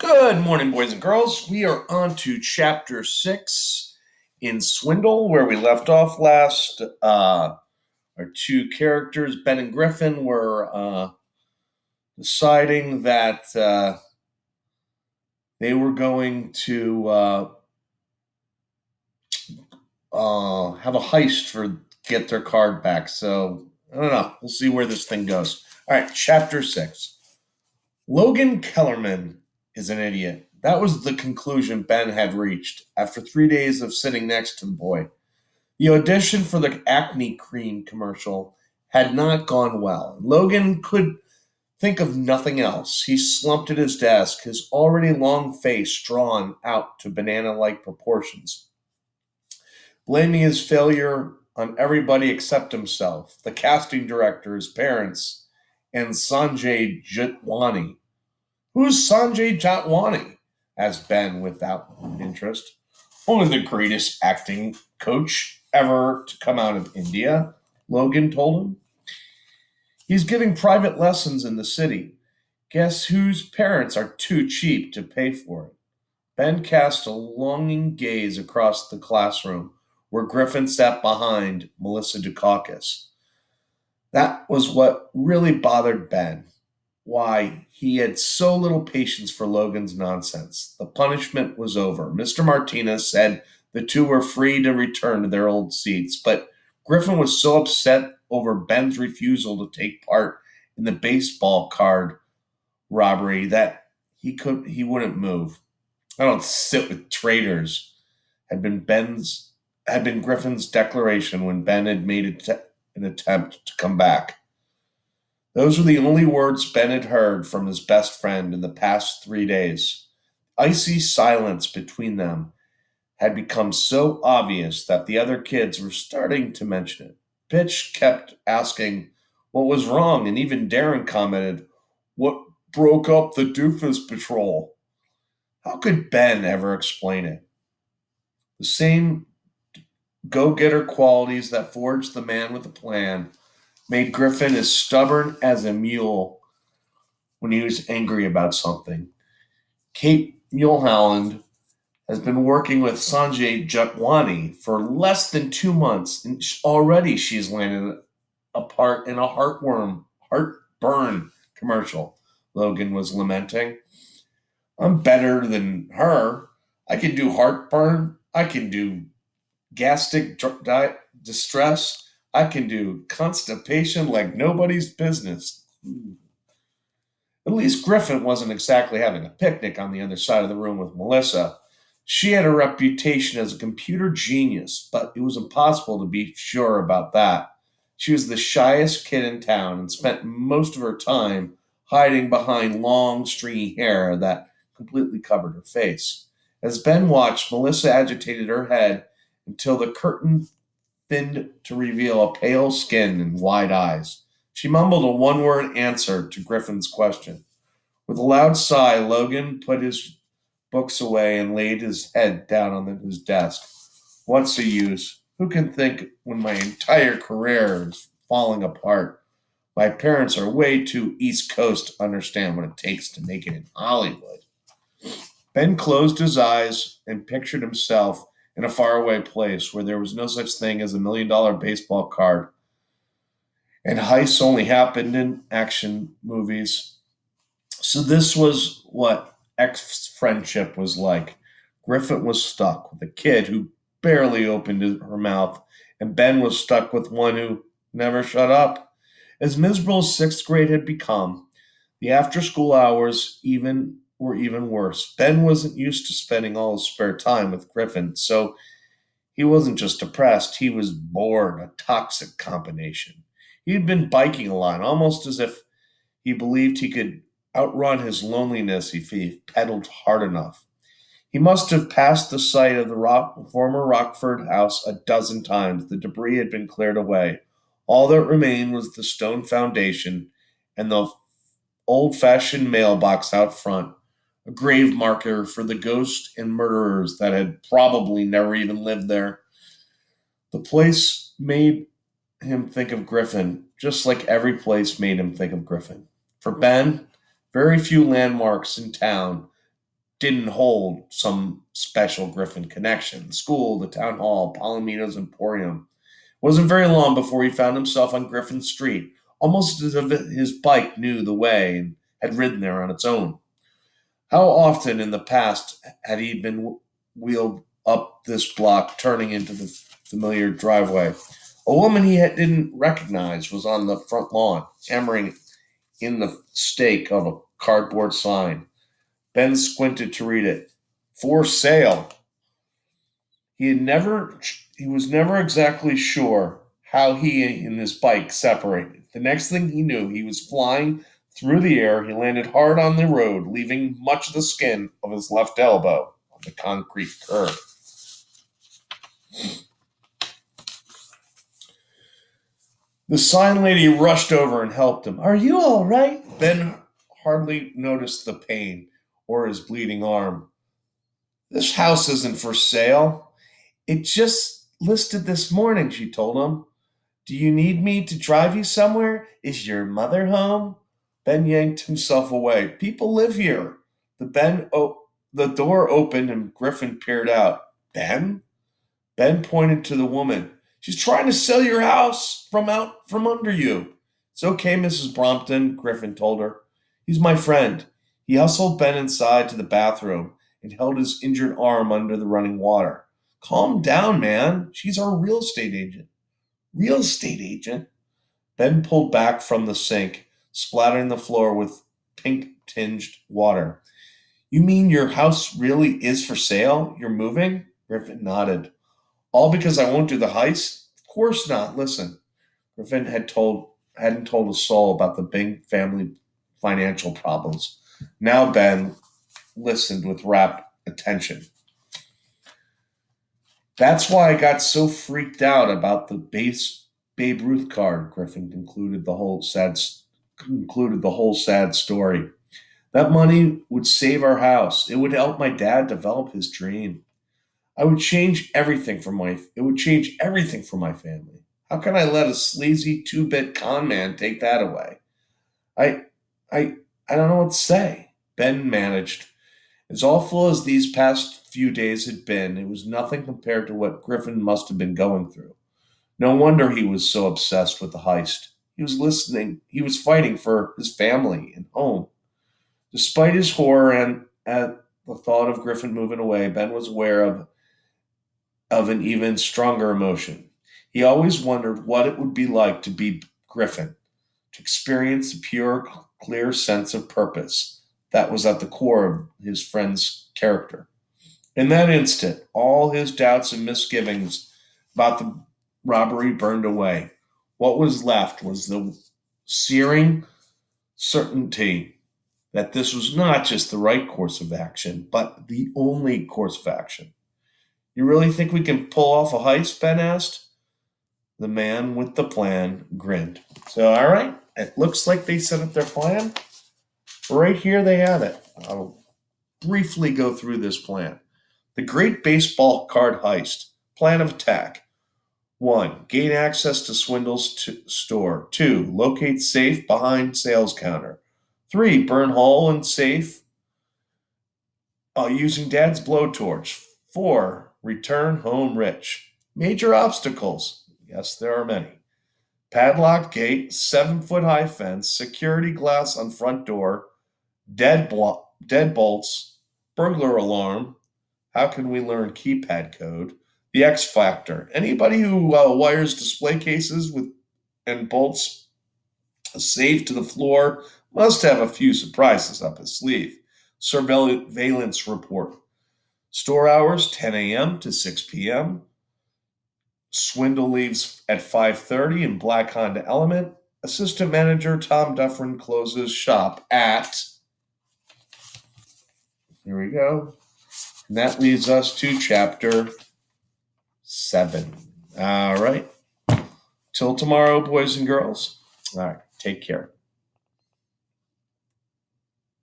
Good morning, boys and girls. We are on to chapter 6 in Swindle, where we left off last. Our two characters, Ben and Griffin, were deciding that they were going to have a heist for get their card back. So, I don't know. We'll see where this thing goes. All right, chapter 6. Logan Kellerman is an idiot. That was the conclusion Ben had reached after 3 days of sitting next to the boy. The audition for the acne cream commercial had not gone well. Logan could think of nothing else. He slumped at his desk, his already long face drawn out to banana like proportions, blaming his failure on everybody except himself, the casting director, his parents, and Sanjay Jitwani. Who's Sanjay Jatwani? Asked Ben without interest. Only the greatest acting coach ever to come out of India, Logan told him. He's giving private lessons in the city. Guess whose parents are too cheap to pay for it? Ben cast a longing gaze across the classroom where Griffin sat behind Melissa Dukakis. That was what really bothered Ben. Why, he had so little patience for Logan's nonsense. The punishment was over. Mr. Martinez said the two were free to return to their old seats, but Griffin was so upset over Ben's refusal to take part in the baseball card robbery that he wouldn't move. I don't sit with traitors, had been Ben's had been Griffin's declaration when Ben had made an attempt to come back. Those were the only words Ben had heard from his best friend in the past 3 days. Icy silence between them had become so obvious that the other kids were starting to mention it. Pitch kept asking what was wrong, and even Darren commented, "What broke up the Doofus Patrol?" How could Ben ever explain it? The same go getter qualities that forged the man with a plan made Griffin as stubborn as a mule when he was angry about something. Kate Mulholland has been working with Sanjay Jatwani for less than 2 months, and already she's landed a part in a heartburn commercial. Logan was lamenting. I'm better than her. I can do heartburn. I can do gastric distress. I can do constipation like nobody's business. At least Griffin wasn't exactly having a picnic on the other side of the room with Melissa. She had a reputation as a computer genius, but it was impossible to be sure about that. She was the shyest kid in town and spent most of her time hiding behind long, stringy hair that completely covered her face. As Ben watched, Melissa agitated her head until the curtain thinned to reveal a pale skin and wide eyes. She mumbled a one word answer to Griffin's question. With a loud sigh, Logan put his books away and laid his head down on his desk. What's the use? Who can think when my entire career is falling apart? My parents are way too East Coast to understand what it takes to make it in Hollywood. Ben closed his eyes and pictured himself in a faraway place where there was no such thing as $1 million baseball card, and heists only happened in action movies. So this was what ex friendship was like. Griffin was stuck with a kid who barely opened her mouth, and Ben was stuck with one who never shut up. As miserable as sixth grade had become, the after school hours even worse. Ben wasn't used to spending all his spare time with Griffin, so he wasn't just depressed, he was bored, a toxic combination. He'd been biking a lot, almost as if he believed he could outrun his loneliness if he pedaled hard enough. He must have passed the site of the former Rockford house a dozen times. The debris had been cleared away. All that remained was the stone foundation and the old fashioned mailbox out front, a grave marker for the ghosts and murderers that had probably never even lived there. The place made him think of Griffin, just like every place made him think of Griffin. For Ben, very few landmarks in town didn't hold some special Griffin connection. School, the town hall, Palomino's Emporium. It wasn't very long before he found himself on Griffin Street, almost as if his bike knew the way and had ridden there on its own. How often in the past had he been wheeled up this block, turning into the familiar driveway? A woman didn't recognize was on the front lawn, hammering in the stake of a cardboard sign. Ben squinted to read it. For sale. He was never exactly sure how he and his bike separated. The next thing he knew, he was flying through the air. He landed hard on the road, leaving much of the skin of his left elbow on the concrete curb. The sign lady rushed over and helped him. Are you all right? Ben hardly noticed the pain or his bleeding arm. This house isn't for sale. It just listed this morning, she told him. Do you need me to drive you somewhere? Is your mother home? Ben yanked himself away. People live here. The door opened and Griffin peered out. Ben? Ben pointed to the woman. She's trying to sell your house from out from under you. It's okay, Mrs. Brompton, Griffin told her. He's my friend. He hustled Ben inside to the bathroom and held his injured arm under the running water. Calm down, man. She's our real estate agent. Real estate agent? Ben pulled back from the sink, splattering the floor with pink tinged water. You mean your house really is for sale? You're moving? Griffin nodded. All because I won't do the heist? Of course not. Listen, Griffin hadn't told a soul about the big family financial problems. Now Ben listened with rapt attention. That's why I got so freaked out about the base Babe Ruth card. Griffin concluded the whole sad story. That money would save our house. It would help my dad develop his dream. It would change everything for my family. How can I let a sleazy two-bit con man take that away? I I I don't know what to say. Ben managed. As awful as these past few days had been, it was nothing compared to what Griffin must have been going through. No wonder he was so obsessed with the heist. He was fighting for his family and home. Despite his horror and at the thought of Griffin moving away, Ben was aware of an even stronger emotion. He always wondered what it would be like to be Griffin, to experience the pure, clear sense of purpose that was at the core of his friend's character. In that instant, all his doubts and misgivings about the robbery burned away. What was left was the searing certainty that this was not just the right course of action, but the only course of action. You really think we can pull off a heist? Ben asked. The man with the plan grinned. So, all right, it looks like they set up their plan. Right here they have it. I'll briefly go through this plan. The Great Baseball Card Heist. Plan of attack. 1. Gain access to Swindle's store. 2. Locate safe behind sales counter. 3. Burn hole in safe using dad's blowtorch. 4. Return home rich. Major obstacles. Yes, there are many. Padlocked gate, 7-foot high fence, security glass on front door, dead bolts, burglar alarm. How can we learn keypad code? The X factor. Anybody who wires display cases with and bolts a safe to the floor must have a few surprises up his sleeve. Surveillance report. Store hours 10 a.m. to 6 p.m. Swindle leaves at 5:30 in black Honda Element. Assistant manager Tom Dufferin closes shop at. Here we go. And that leads us to chapter 7. All right. Till tomorrow, boys and girls. All right. Take care.